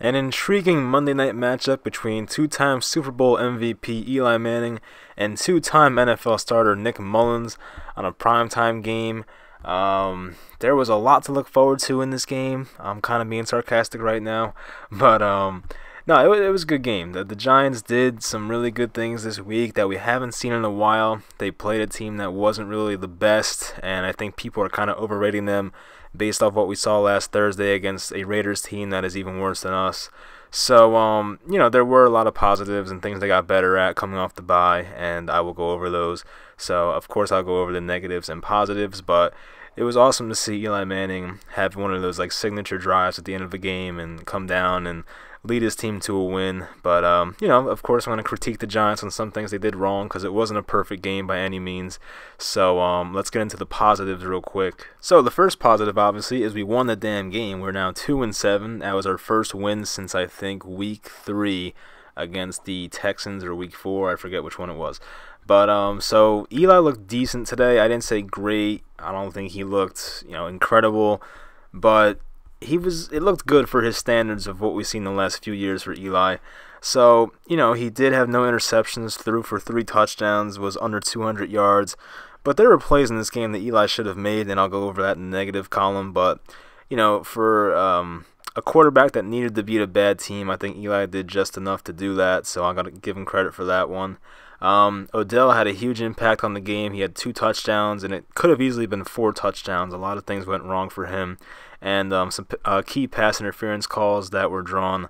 An intriguing Monday night matchup between two-time Super Bowl MVP Eli Manning and two-time NFL starter Nick Mullins on a primetime game. There was a lot to look forward to in this game. I'm kind of being sarcastic right now, but no, it was a good game. The Giants did some really good things this week that we haven't seen in a while. They played a team that wasn't really the best, and I think people are kind of overrating them based off what we saw last Thursday against a Raiders team that is even worse than us. So, there were a lot of positives and things they got better at coming off the bye, and I will go over those. So, of course, I'll go over the negatives and positives, but it was awesome to see Eli Manning have one of those like signature drives at the end of the game and come down and lead his team to a win. But of course, I'm going to critique the Giants on some things they did wrong because it wasn't a perfect game by any means. So let's get into the positives real quick. So the first positive, obviously, is we won the damn game. We're now 2-7. That was our first win since I think week 3 against the Texans, or week 4. I forget which one it was. But so Eli looked decent today. I didn't say great. I don't think he looked incredible, but it looked good for his standards of what we've seen the last few years for Eli. So, he did have no interceptions, threw for 3 touchdowns, was under 200 yards. But there were plays in this game that Eli should have made, and I'll go over that in the negative column. But, for a quarterback that needed to beat a bad team, I think Eli did just enough to do that, so I got to give him credit for that one. Odell had a huge impact on the game. He had 2 touchdowns, and it could have easily been 4 touchdowns. A lot of things went wrong for him, and some key pass interference calls that were drawn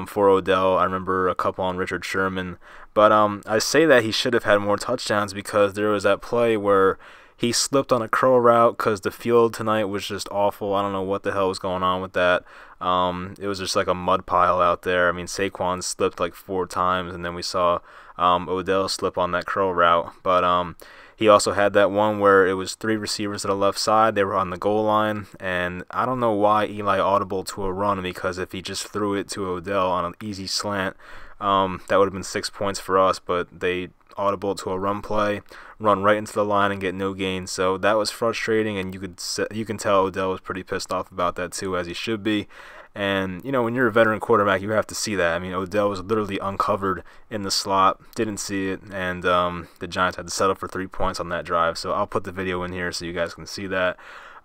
for Odell. I remember a couple on Richard Sherman. But I say that he should have had more touchdowns because there was that play where he slipped on a curl route because the field tonight was just awful. I don't know what the hell was going on with that. It was just like a mud pile out there. I mean, Saquon slipped like 4 times, and then we saw Odell slip on that curl route. But he also had that one where it was 3 receivers to the left side. They were on the goal line, and I don't know why Eli audible to a run, because if he just threw it to Odell on an easy slant, that would have been 6 points for us, but they audible to a run play, run right into the line and get no gain. So that was frustrating, and you can tell Odell was pretty pissed off about that too, as he should be. And when you're a veteran quarterback, you have to see that. I mean, Odell was literally uncovered in the slot, didn't see it, and the Giants had to settle for 3 points on that drive. So I'll put the video in here so you guys can see that.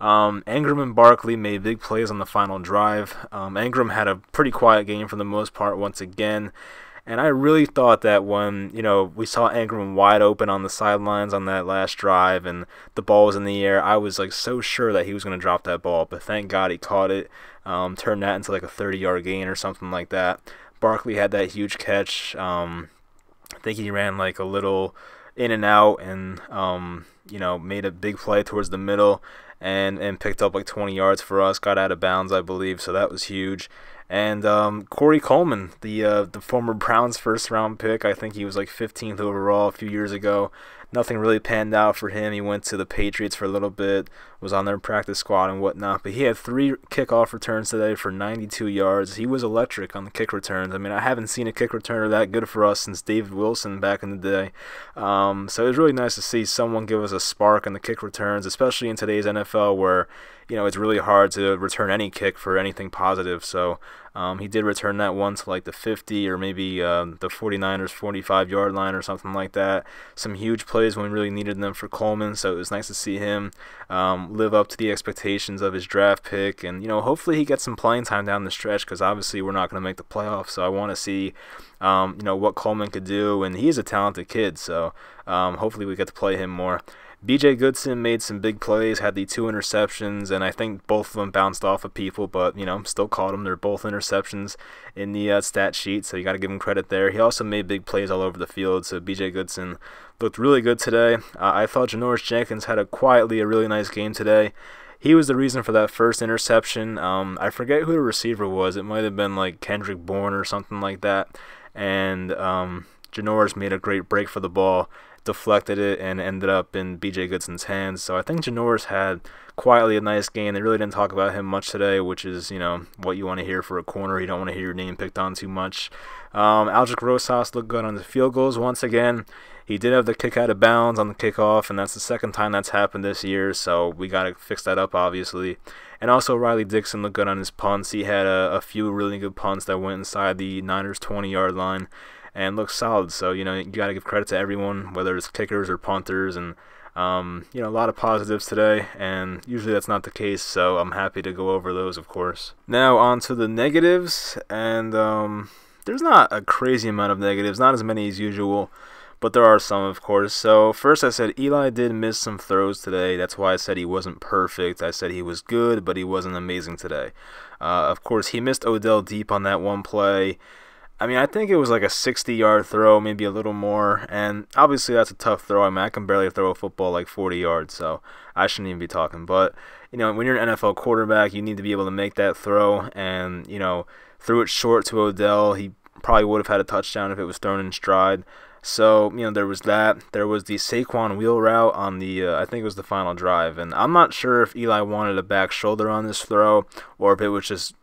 Ingram and Barkley made big plays on the final drive. Ingram had a pretty quiet game for the most part once again. And I really thought that when, we saw Ingram wide open on the sidelines on that last drive and the ball was in the air, I was like so sure that he was going to drop that ball. But thank God he caught it, turned that into like a 30-yard gain or something like that. Barkley had that huge catch. I think he ran like a little in and out and, made a big play towards the middle and picked up like 20 yards for us, got out of bounds, I believe. So that was huge. And Corey Coleman, the former Browns first-round pick, I think he was like 15th overall a few years ago. Nothing really panned out for him. He went to the Patriots for a little bit, was on their practice squad and whatnot. But he had 3 kickoff returns today for 92 yards. He was electric on the kick returns. I mean, I haven't seen a kick returner that good for us since David Wilson back in the day. So it was really nice to see someone give us a spark on the kick returns, especially in today's NFL where, it's really hard to return any kick for anything positive. So he did return that one to like the 50 or maybe the 49ers 45-yard line or something like that. Some huge plays when we really needed them for Coleman, so it was nice to see him live up to the expectations of his draft pick. And, hopefully he gets some playing time down the stretch because obviously we're not going to make the playoffs. So I want to see, what Coleman could do. And he is a talented kid, so hopefully we get to play him more. B.J. Goodson made some big plays, had the 2 interceptions, and I think both of them bounced off of people, but, still caught them. They're both interceptions in the stat sheet, so you got to give him credit there. He also made big plays all over the field, so B.J. Goodson looked really good today. I thought Janoris Jenkins had a really nice game today. He was the reason for that first interception. I forget who the receiver was. It might have been like Kendrick Bourne or something like that, and Janoris made a great break for the ball, deflected it, and ended up in B.J. Goodson's hands. So I think Janoris had quietly a nice game. They really didn't talk about him much today, which is, what you want to hear for a corner. You don't want to hear your name picked on too much. Aldrick Rosas looked good on the field goals once again. He did have the kick out of bounds on the kickoff, and that's the second time that's happened this year, so we got to fix that up, obviously. And also, Riley Dixon looked good on his punts. He had a few really good punts that went inside the Niners' 20-yard line and looked solid. So, you got to give credit to everyone, whether it's kickers or punters, and a lot of positives today, and usually that's not the case, so I'm happy to go over those, of course. Now, on to the negatives, and there's not a crazy amount of negatives, not as many as usual, but there are some, of course. So first I said Eli did miss some throws today. That's why I said he wasn't perfect. I said he was good, but he wasn't amazing today. Of course, he missed Odell deep on that one play. I mean, I think it was like a 60-yard throw, maybe a little more, and obviously that's a tough throw. I mean, I can barely throw a football like 40 yards, so I shouldn't even be talking. But, when you're an NFL quarterback, you need to be able to make that throw, and, threw it short to Odell. He probably would have had a touchdown if it was thrown in stride. So, there was that. There was the Saquon wheel route on the, I think it was the final drive. And I'm not sure if Eli wanted a back shoulder on this throw or if it was just,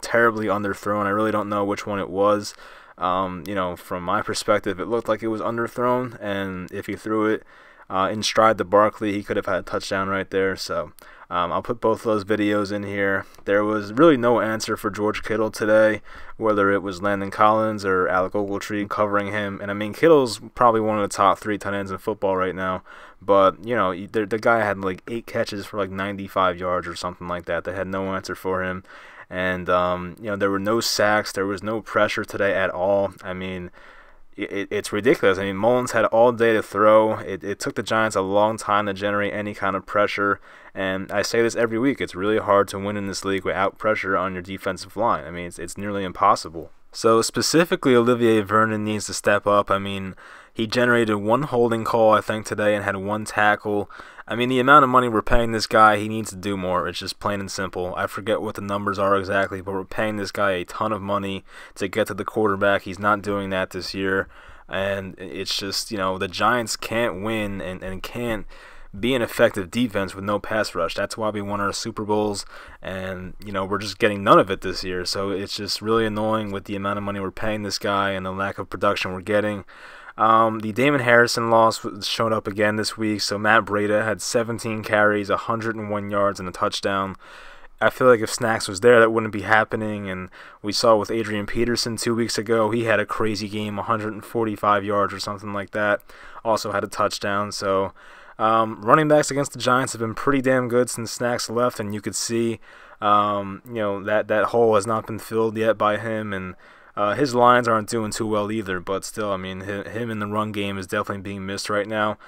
terribly underthrown. I really don't know which one it was. From my perspective, it looked like it was underthrown. And if he threw it in stride to Barkley, he could have had a touchdown right there. So, I'll put both of those videos in here. There was really no answer for George Kittle today, whether it was Landon Collins or Alec Ogletree covering him. And I mean, Kittle's probably one of the top 3 tight ends in football right now. But, the guy had like 8 catches for like 95 yards or something like that. They had no answer for him. And, there were no sacks. There was no pressure today at all. I mean, it's ridiculous. I mean, Mullins had all day to throw. It took the Giants a long time to generate any kind of pressure. And I say this every week. It's really hard to win in this league without pressure on your defensive line. I mean, it's nearly impossible. So specifically, Olivier Vernon needs to step up. I mean, he generated 1 holding call, I think, today and had 1 tackle. I mean, the amount of money we're paying this guy, he needs to do more. It's just plain and simple. I forget what the numbers are exactly, but we're paying this guy a ton of money to get to the quarterback. He's not doing that this year. And it's just, the Giants can't win and can't be an effective defense with no pass rush. That's why we won our Super Bowls, and, we're just getting none of it this year. So it's just really annoying with the amount of money we're paying this guy and the lack of production we're getting. The Damon Harrison loss showed up again this week. So Matt Breida had 17 carries, 101 yards, and a touchdown. I feel like if Snacks was there, that wouldn't be happening. And we saw with Adrian Peterson 2 weeks ago, he had a crazy game, 145 yards or something like that. Also had a touchdown. So running backs against the Giants have been pretty damn good since Snacks left, and you could see, that hole has not been filled yet by him, and his lines aren't doing too well either. But still, I mean, him in the run game is definitely being missed right now.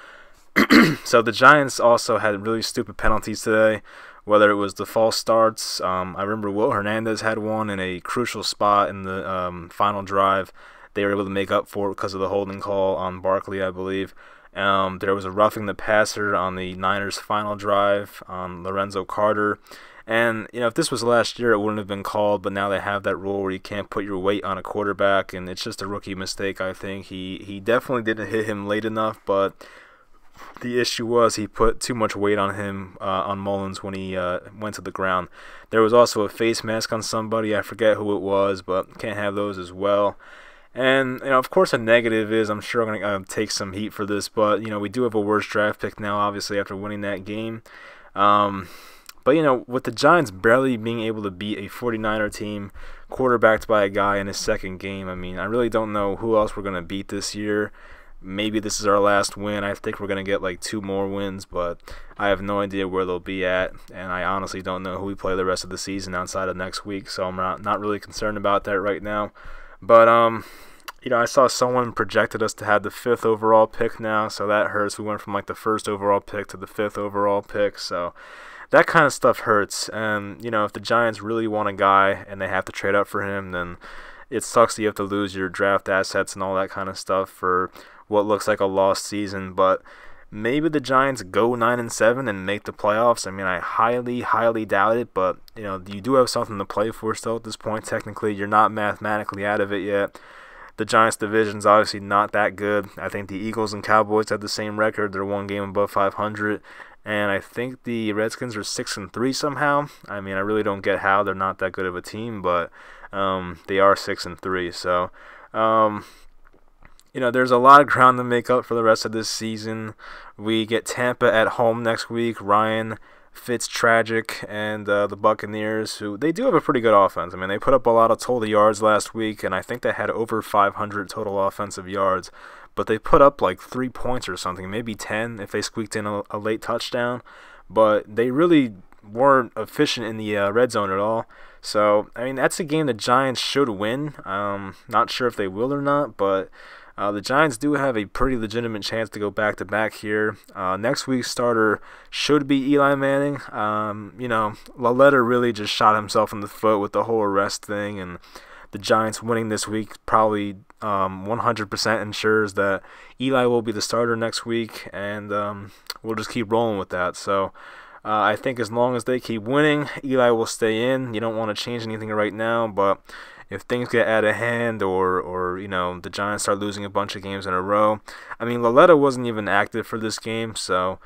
So the Giants also had really stupid penalties today, whether it was the false starts. I remember Will Hernandez had one in a crucial spot in the final drive. They were able to make up for it because of the holding call on Barkley, I believe. There was a roughing the passer on the Niners' final drive on Lorenzo Carter. And, if this was last year, it wouldn't have been called, but now they have that rule where you can't put your weight on a quarterback, and it's just a rookie mistake, I think. He definitely didn't hit him late enough, but the issue was he put too much weight on him, on Mullins, when he went to the ground. There was also a face mask on somebody. I forget who it was, but can't have those as well. And, of course, a negative is I'm sure I'm going to take some heat for this, but, we do have a worse draft pick now, obviously, after winning that game. But, with the Giants barely being able to beat a 49er team quarterbacked by a guy in his second game, I mean, I really don't know who else we're going to beat this year. Maybe this is our last win. I think we're going to get like 2 more wins, but I have no idea where they'll be at, and I honestly don't know who we play the rest of the season outside of next week, so I'm not really concerned about that right now. But, I saw someone projected us to have the 5th overall pick now, so that hurts. We went from like the 1st overall pick to the 5th overall pick, so that kind of stuff hurts. And, if the Giants really want a guy and they have to trade up for him, then it sucks that you have to lose your draft assets and all that kind of stuff for what looks like a lost season. But maybe the Giants go 9-7 and make the playoffs. I mean, I highly doubt it, but, you do have something to play for still at this point. Technically, you're not mathematically out of it yet. The Giants division's obviously not that good. I think the Eagles and Cowboys have the same record. They're one game above 500. And I think the Redskins are 6-3 somehow. I mean, I really don't get how they're not that good of a team, but they are 6-3. So, there's a lot of ground to make up for the rest of this season. We get Tampa at home next week. Ryan Fitztragic and the Buccaneers, who they do have a pretty good offense. I mean, they put up a lot of total yards last week, and I think they had over 500 total offensive yards. But they put up like 3 points or something, maybe 10 if they squeaked in a late touchdown. But they really weren't efficient in the red zone at all. So, I mean, that's a game the Giants should win. Not sure if they will or not, but the Giants do have a pretty legitimate chance to go back-to-back here. Next week's starter should be Eli Manning. Lauletta really just shot himself in the foot with the whole arrest thing, and the Giants winning this week probably 100% ensures that Eli will be the starter next week, and we'll just keep rolling with that. So I think as long as they keep winning, Eli will stay in. You don't want to change anything right now, but if things get out of hand or the Giants start losing a bunch of games in a row, I mean, Lauletta wasn't even active for this game, so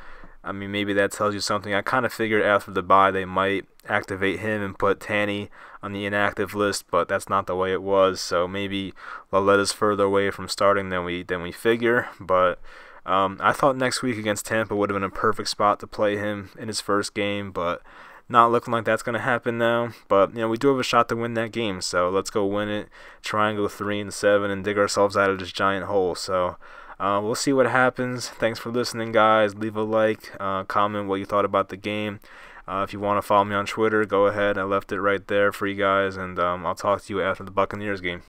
I mean, maybe that tells you something. I kind of figured after the bye they might activate him and put Tanny on the inactive list, but that's not the way it was. So maybe Lauletta's further away from starting than we figure. But I thought next week against Tampa would have been a perfect spot to play him in his first game, but not looking like that's going to happen now. But we do have a shot to win that game, so let's go win it. Try and go 3-7 and dig ourselves out of this giant hole. So we'll see what happens. Thanks for listening, guys. Leave a like, comment what you thought about the game. If you want to follow me on Twitter, go ahead. I left it right there for you guys, and I'll talk to you after the Buccaneers game.